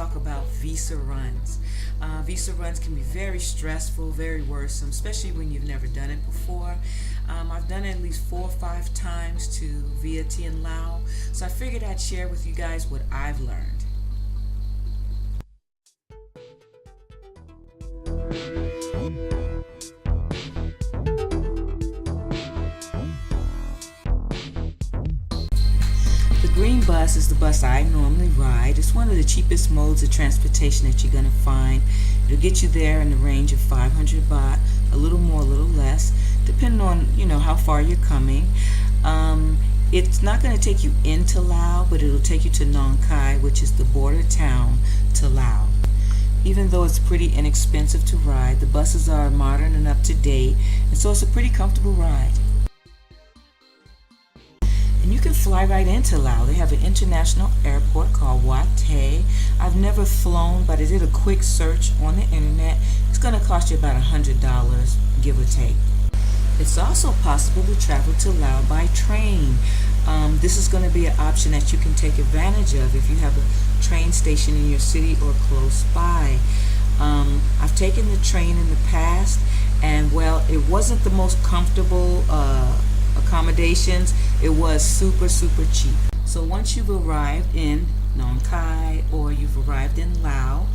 talk about visa runs. Visa runs can be very stressful, very worrisome, especially when you've never done it before. I've done it at least 4 or 5 times to Vientiane, Laos, so I figured I'd share with you guys what I've learned. The green bus is the bus I normally ride. It's one of the cheapest modes of transportation that you're going to find. It'll get you there in the range of 500 baht, a little more, a little less, depending on, how far you're coming. It's not going to take you into Laos, but it'll take you to Nong Khai, which is the border town to Laos. Even though it's pretty inexpensive to ride, the buses are modern and up to date, and so it's a pretty comfortable ride. And you can fly right into Laos. They have an international airport called Vientiane. I've never flown, but I did a quick search on the internet. It's going to cost you about $100, give or take. It's also possible to travel to Laos by train. This is going to be an option that you can take advantage of if you have a train station in your city or close by. I've taken the train in the past, and well, it wasn't the most comfortable accommodations. It was super cheap. So once you've arrived in Nong Khai or you've arrived in Laos,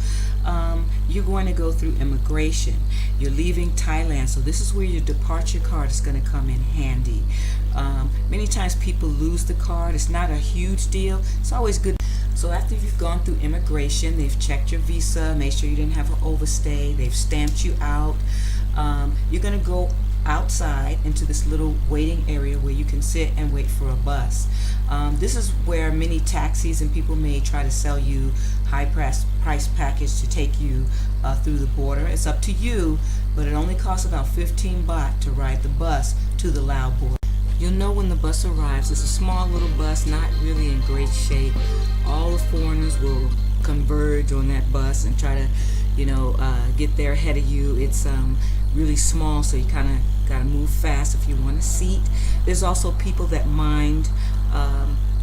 you're going to go through immigration. You're leaving Thailand, so this is where your departure card is going to come in handy. Many times people lose the card. It's not a huge deal. It's always good. So after you've gone through immigration, they've checked your visa, made sure you didn't have an overstay, they've stamped you out. You're going to go outside into this little waiting area where you can sit and wait for a bus. This is where many taxis and people may try to sell you high price package to take you through the border. It's up to you, but it only costs about 15 baht to ride the bus to the Laos border. You'll know when the bus arrives. It's a small little bus, not really in great shape. All the foreigners will converge on that bus and try to, get there ahead of you. It's really small, so you kind of got to move fast if you want a seat. There's also people that mind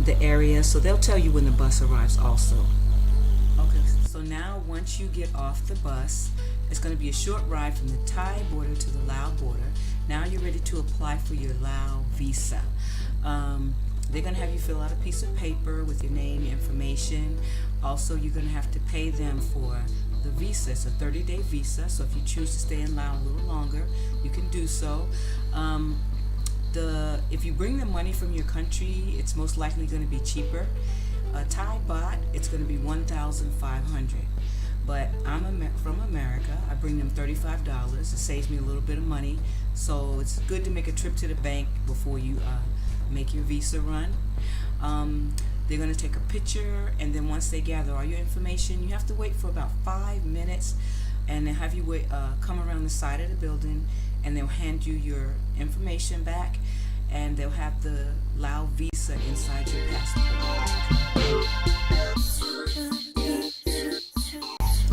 the area, so they'll tell you when the bus arrives also. Okay, so now once you get off the bus, it's going to be a short ride from the Thai border to the Laos border. Now you're ready to apply for your Laos visa. They're going to have you fill out a piece of paper with your name, your information. Also, you're going to have to pay them for the visa. It's a 30-day visa, so if you choose to stay in Laos a little longer, you can do so. If you bring the money from your country, it's most likely going to be cheaper. Thai baht, it's going to be 1,500. But I'm from America. I bring them $35. It saves me a little bit of money, so it's good to make a trip to the bank before you make your visa run. They're going to take a picture, and then once they gather all your information, you have to wait for about 5 minutes, and they'll have you come around the side of the building, and they'll hand you your information back, and they'll have the Laos visa inside your passport.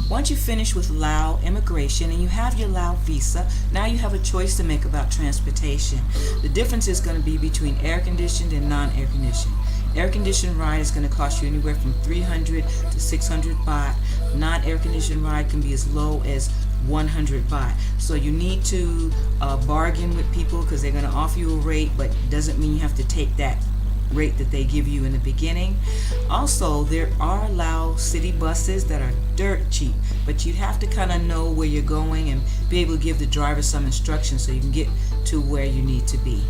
Once you finish with Laos immigration and you have your Laos visa, now you have a choice to make about transportation. The difference is going to be between air-conditioned and non-air-conditioned. Air-conditioned ride is going to cost you anywhere from 300 to 600 baht. Non-air-conditioned ride can be as low as 100 baht. So you need to bargain with people because they're going to offer you a rate, but it doesn't mean you have to take that rate that they give you in the beginning. Also, there are Laos city buses that are dirt cheap, but you have to kind of know where you're going and be able to give the driver some instructions so you can get to where you need to be.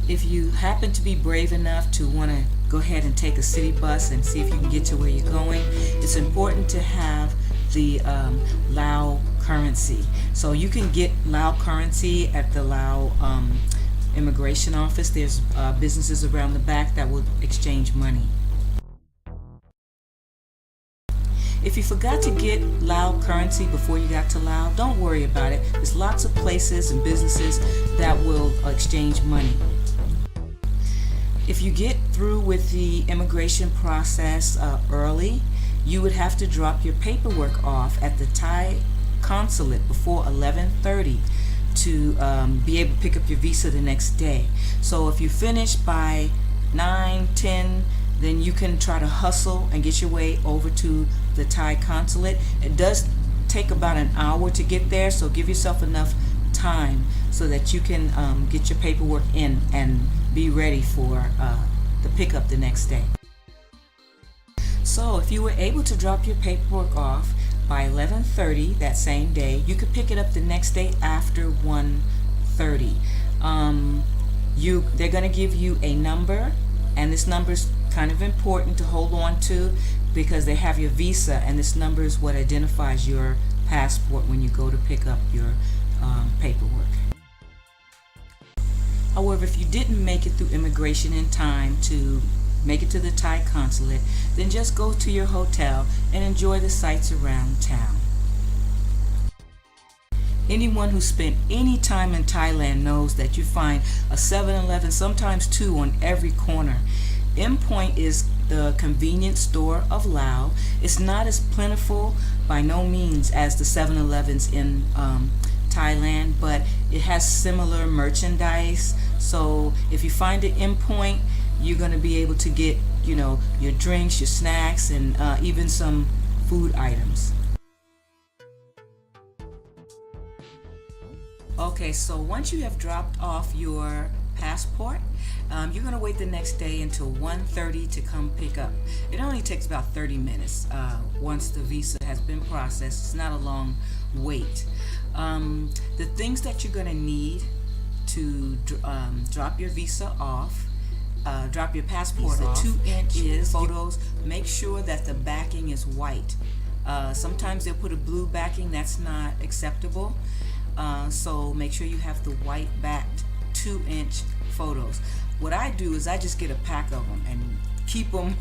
If you happen to be brave enough to want to go ahead and take a city bus and see if you can get to where you're going, it's important to have the Lao currency. So you can get Lao currency at the Lao immigration office. There's businesses around the back that will exchange money. If you forgot to get Lao currency before you got to Laos, don't worry about it. There's lots of places and businesses that will exchange money. If you get through with the immigration process early, you would have to drop your paperwork off at the Thai consulate before 11:30 to be able to pick up your visa the next day. So if you finish by 9, 10, then you can try to hustle and get your way over to the Thai consulate. It does take about an hour to get there, so give yourself enough time so that you can get your paperwork in and be ready for the pickup the next day. So if you were able to drop your paperwork off by 11:30 that same day, you could pick it up the next day after 1:30. They're going to give you a number, and this number is kind of important to hold on to because they have your visa, and this number is what identifies your passport when you go to pick up your paperwork. However, if you didn't make it through immigration in time to make it to the Thai consulate, then just go to your hotel and enjoy the sights around town. Anyone who spent any time in Thailand knows that you find a 7-Eleven, sometimes two, on every corner. Endpoint is the convenience store of Laos. It's not as plentiful by no means as the 7-Elevens in Thailand, but it has similar merchandise. So if you find an Endpoint, you're going to be able to get, your drinks, your snacks, and even some food items. Okay, so once you have dropped off your passport, you're going to wait the next day until 1:30 to come pick up. It only takes about 30 minutes once the visa has been processed. It's not a long wait. The things that you're going to need to drop your visa off, drop your passport off, 2-inch photos. Make sure that the backing is white. Sometimes they'll put a blue backing. That's not acceptable. So make sure you have the white backed 2-inch photos. What I do is I just get a pack of them and keep them,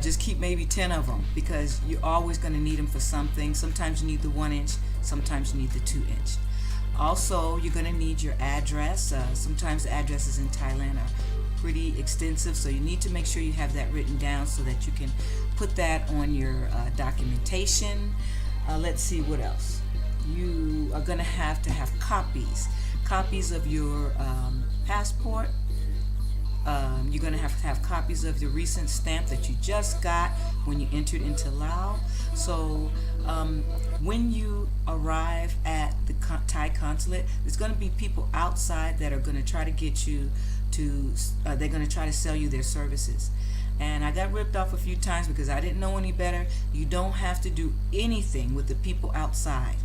just keep maybe 10 of them, because you're always going to need them for something. Sometimes you need the 1-inch, sometimes you need the 2-inch. Also, you're going to need your address. Sometimes the addresses in Thailand are pretty extensive, so you need to make sure you have that written down so that you can put that on your documentation. Let's see what else. You are going to have copies of your passport. You're going to have copies of the recent stamp that you just got when you entered into Laos. So when you arrive at the Thai consulate, there's going to be people outside that are going to try to get you to, they're going to try to sell you their services. And I got ripped off a few times because I didn't know any better. You don't have to do anything with the people outside.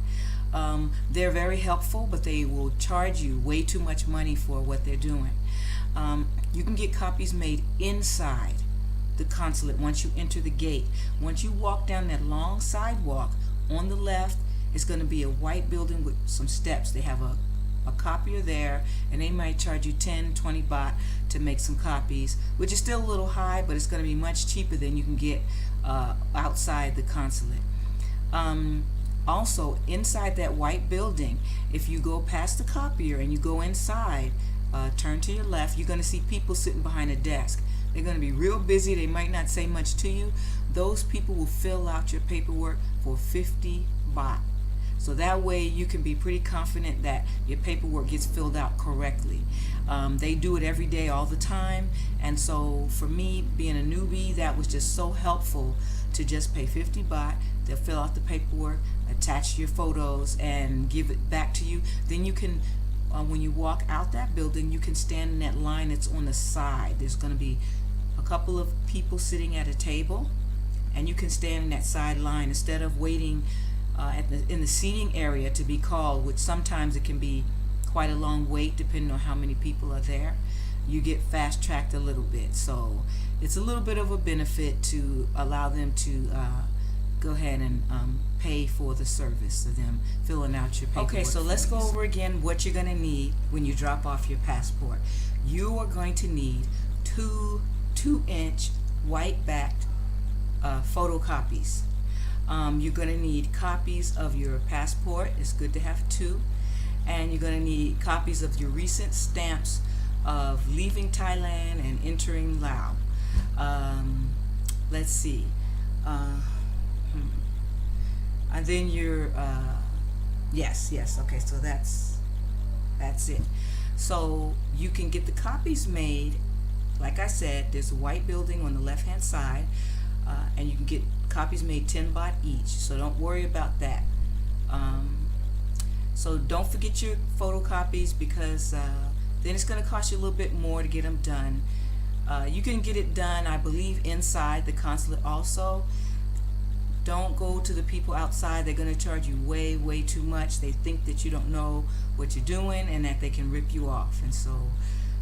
They're very helpful, but they will charge you way too much money for what they're doing. You can get copies made inside the consulate once you enter the gate. Once you walk down that long sidewalk, on the left is going to be a white building with some steps. They have a copier there, and they might charge you 10-20 baht to make some copies, which is still a little high, but it's going to be much cheaper than you can get outside the consulate. Also, inside that white building, if you go past the copier and you go inside, turn to your left, you're going to see people sitting behind a desk. They're going to be real busy. They might not say much to you. Those people will fill out your paperwork for 50 baht. So that way you can be pretty confident that your paperwork gets filled out correctly. They do it every day, all the time. And so for me, being a newbie, that was just so helpful to just pay 50 baht. They'll fill out the paperwork, attach your photos, and give it back to you. Then you can, when you walk out that building, you can stand in that line that's on the side. There's going to be a couple of people sitting at a table, and you can stand in that side line instead of waiting in the seating area to be called, which sometimes it can be quite a long wait depending on how many people are there. You get fast-tracked a little bit, so it's a little bit of a benefit to allow them to go ahead and pay for the service of them filling out your paperwork. Okay, so let's go over again what you're going to need when you drop off your passport. You are going to need two 2-inch white-backed photocopies. You're going to need copies of your passport. It's good to have two. And you're going to need copies of your recent stamps of leaving Thailand and entering Laos. Let's see. And then your yes, okay, so that's it. So you can get the copies made like I said, there's a white building on the left hand side, and you can get copies made 10 baht each, so don't worry about that. So don't forget your photocopies, because then it's going to cost you a little bit more to get them done. You can get it done, I believe, inside the consulate also. Don't go to the people outside. They're going to charge you way too much. They think that you don't know what you're doing and that they can rip you off. And so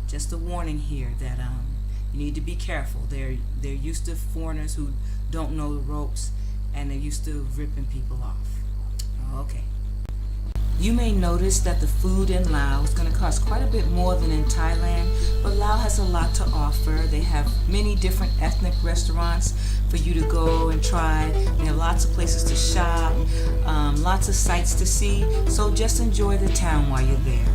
just a warning here that you need to be careful. They're used to foreigners who don't know the ropes, and they're used to ripping people off. Okay. You may notice that the food in Laos is going to cost quite a bit more than in Thailand, but Laos has a lot to offer. They have many different ethnic restaurants for you to go and try. They have lots of places to shop, lots of sights to see, so just enjoy the town while you're there.